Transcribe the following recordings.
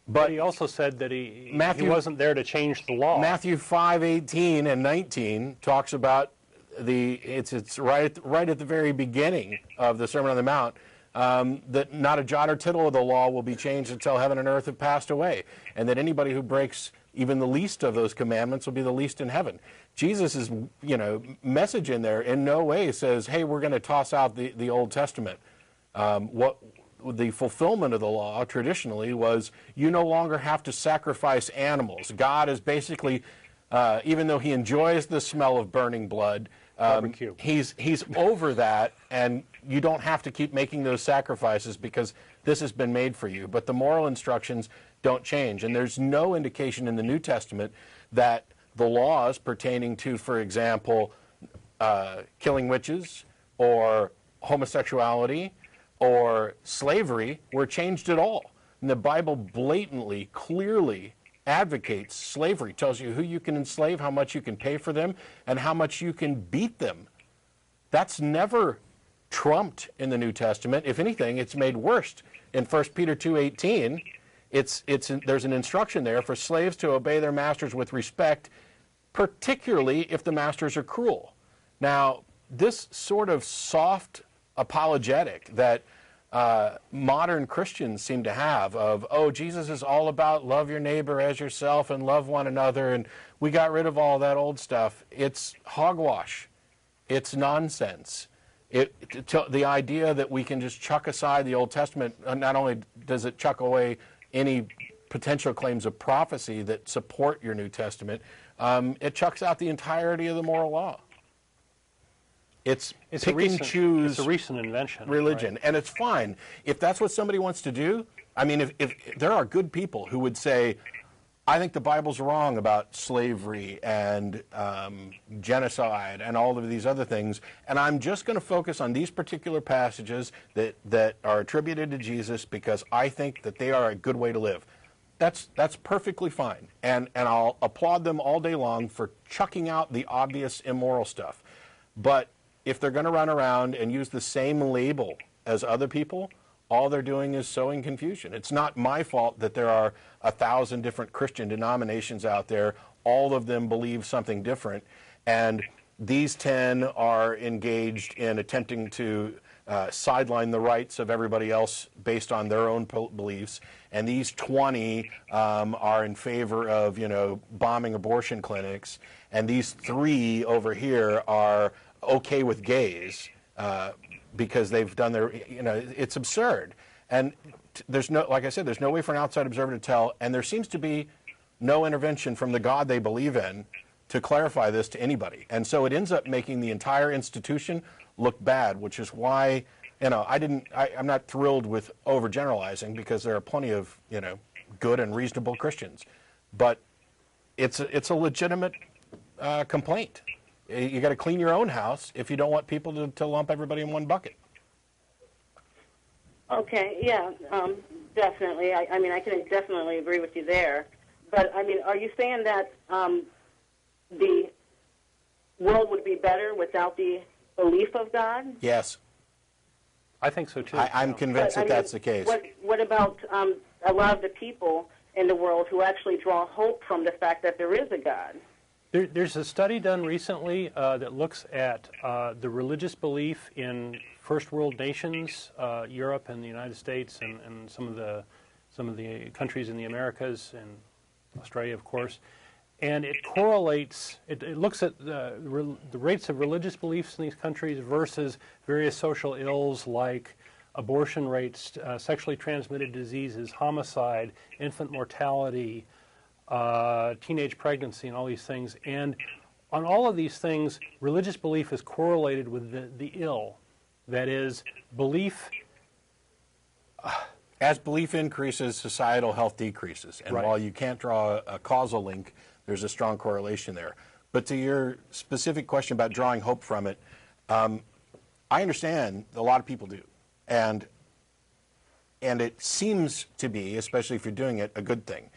But he also said that he wasn't there to change the law. Matthew 5:18 and 19 talks about it's right at the very beginning of the Sermon on the Mount, that not a jot or tittle of the law will be changed until heaven and earth have passed away, and that anybody who breaks even the least of those commandments will be the least in heaven. Jesus' message in there in no way says, hey, we're going to toss out the Old Testament. What the fulfillment of the law traditionally was, you no longer have to sacrifice animals. God is basically, even though he enjoys the smell of burning blood, he's over that, and you don't have to keep making those sacrifices because this has been made for you. But the moral instructions don't change, and there's no indication in the New Testament that the laws pertaining to, for example, killing witches or homosexuality or slavery were changed at all. And the Bible blatantly, clearly advocates slavery, tells you who you can enslave, how much you can pay for them, and how much you can beat them. That's never trumped in the New Testament. If anything, it's made worse. In 1 Peter 2:18, there's an instruction there for slaves to obey their masters with respect, particularly if the masters are cruel. Now, this sort of soft apologetic that modern Christians seem to have of, oh, Jesus is all about love your neighbor as yourself and love one another, and we got rid of all that old stuff. It's hogwash. It's nonsense. The idea that we can just chuck aside the Old Testament, not only does it chuck away any potential claims of prophecy that support your New Testament, it chucks out the entirety of the moral law. It's pick and choose. It's a recent invention. Religion, right? And it's fine if that's what somebody wants to do. I mean, if there are good people who would say, I think the Bible's wrong about slavery and genocide and all of these other things, and I'm just going to focus on these particular passages that are attributed to Jesus because I think that they are a good way to live. That's perfectly fine, and I'll applaud them all day long for chucking out the obvious immoral stuff. But if they're going to run around and use the same label as other people, all they're doing is sowing confusion. It's not my fault that there are 1,000 different Christian denominations out there. All of them believe something different, and these 10 are engaged in attempting to sideline the rights of everybody else based on their own beliefs, and these 20 are in favor of, bombing abortion clinics, and these 3 over here are okay with gays because they've done their, it's absurd. And there's no, like I said, there's no way for an outside observer to tell, and there seems to be no intervention from the God they believe in to clarify this to anybody. And so it ends up making the entire institution look bad, which is why, I'm not thrilled with overgeneralizing because there are plenty of, good and reasonable Christians. But it's a legitimate complaint. You got to clean your own house if you don't want people to lump everybody in one bucket. Okay, yeah, definitely. I can definitely agree with you there. But, are you saying that the world would be better without the belief of God? Yes. I think so, too. I'm convinced that's the case. What about a lot of the people in the world who actually draw hope from the fact that there is a God? There's a study done recently that looks at the religious belief in first world nations, Europe and the United States, and some of the countries in the Americas and Australia, of course. And it correlates. It looks at the rates of religious beliefs in these countries versus various social ills like abortion rates, sexually transmitted diseases, homicide, infant mortality, teenage pregnancy, and all these things. And on all of these things, religious belief is correlated with the ill. That is, belief. As belief increases, societal health decreases. And while you can't draw a causal link, there's a strong correlation there. But to your specific question about drawing hope from it, I understand a lot of people do. And it seems to be, especially if you're doing it, a good thing.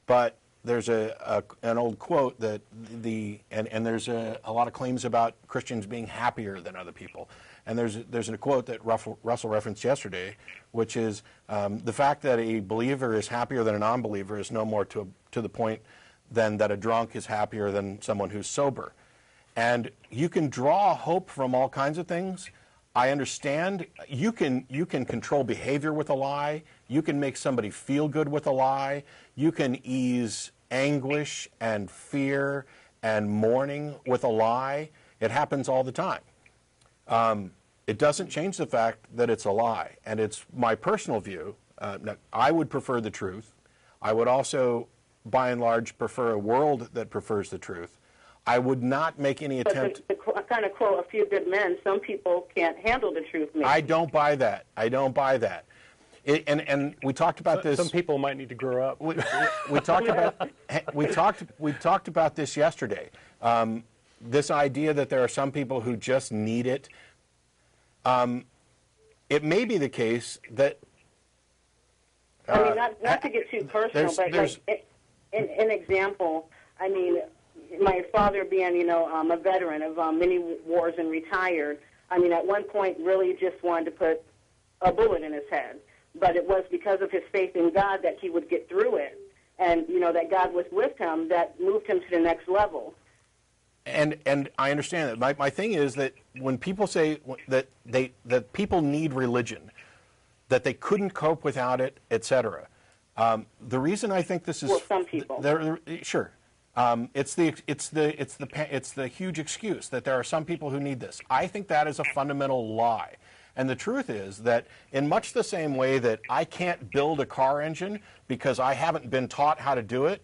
But there's an old quote that there's a lot of claims about Christians being happier than other people. And there's a quote that Russell referenced yesterday, which is the fact that a believer is happier than a non-believer is no more to the point than that a drunk is happier than someone who's sober. And you can draw hope from all kinds of things. I understand you can control behavior with a lie. You can make somebody feel good with a lie. You can ease anguish and fear and mourning with a lie. It happens all the time. It doesn't change the fact that it's a lie. And it's my personal view. I would prefer the truth. I would also, by and large, prefer a world that prefers the truth. I would not make any attempt. But to kind of quote A Few Good Men, some people can't handle the truth. Maybe. I don't buy that. I don't buy that. And we talked about this. Some people might need to grow up. We talked about this yesterday. This idea that there are some people who just need it. It may be the case that. I mean, not to get too personal, but like an example. I mean, my father being, a veteran of many wars and retired. I mean, at one point, really just wanted to put a bullet in his head. But it was because of his faith in God that he would get through it, and that God was with him that moved him to the next level. And I understand that. My thing is that when people say that people need religion, that they couldn't cope without it, etc. The reason I think this is some people. Sure. It's the huge excuse that there are some people who need this. I think that is a fundamental lie. And the truth is that in much the same way that I can't build a car engine because I haven't been taught how to do it,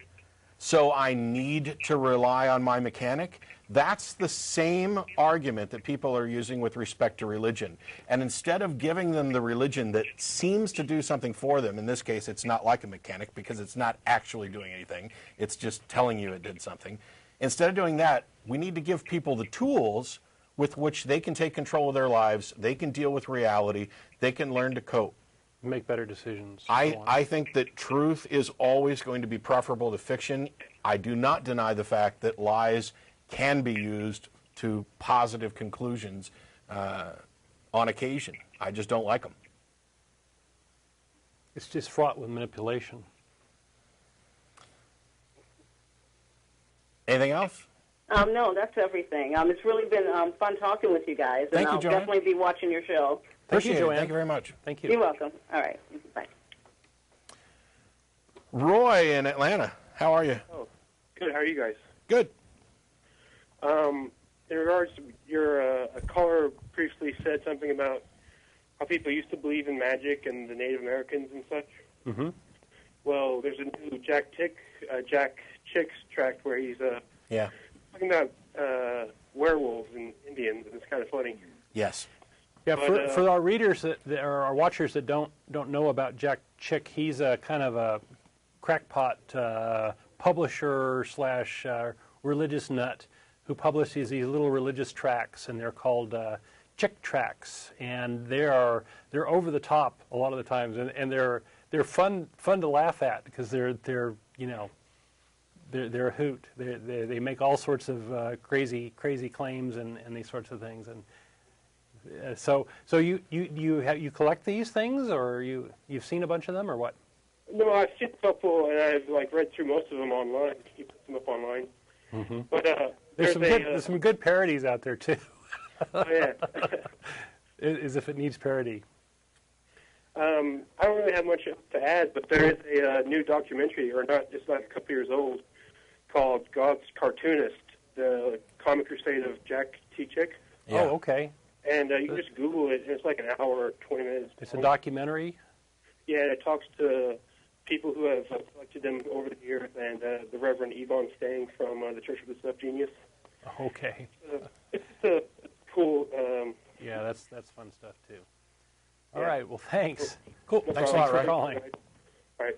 so I need to rely on my mechanic, that's the same argument that people are using with respect to religion. And instead of giving them the religion that seems to do something for them, in this case it's not like a mechanic because it's not actually doing anything, it's just telling you it did something. Instead of doing that, we need to give people the tools with which they can take control of their lives, they can deal with reality, they can learn to cope. Make better decisions. I think that truth is always going to be preferable to fiction. I do not deny the fact that lies can be used to positive conclusions on occasion. I just don't like them. It's just fraught with manipulation. Anything else? No, that's everything. It's really been fun talking with you guys, and I'll definitely be watching your show. Thank you, Joanne. Thank you very much. Thank you. You're welcome. All right. Bye. Roy in Atlanta, how are you? Oh, good. How are you guys? Good. In regards to your a caller previously said something about how people used to believe in magic and the Native Americans and such. Mm-hmm. Well, there's a new Jack Chick's tract where he's talking about werewolves and Indians, and it's kind of funny. Yes. Yeah, for our readers or our watchers that don't know about Jack Chick, he's a kind of a crackpot publisher slash religious nut who publishes these little religious tracts, and they're called Chick tracts, and they're over the top a lot of the times, and they're fun to laugh at because they're a hoot. They make all sorts of crazy claims and these sorts of things, and so you collect these things, or you've seen a bunch of them, or what? No, I've seen a couple, and I've read through most of them online. He puts them up online. Mm-hmm. But there's some good parodies out there too. Oh yeah. As if it needs parody. I don't really have much to add, but there is a new documentary, it's like a couple years old, called God's Cartoonist, the comic crusade of Jack T. Chick. Yeah. Oh, okay. And you can just Google it, and it's like an hour or 20 minutes. It's a documentary? Yeah, it talks to people who have collected them over the years, and the Reverend Yvonne Stang from the Church of the Subgenius. Okay. It's a cool... yeah, that's fun stuff, too. All right, well, thanks. Cool. No Thanks a problem. lot, Ray. for calling. All right.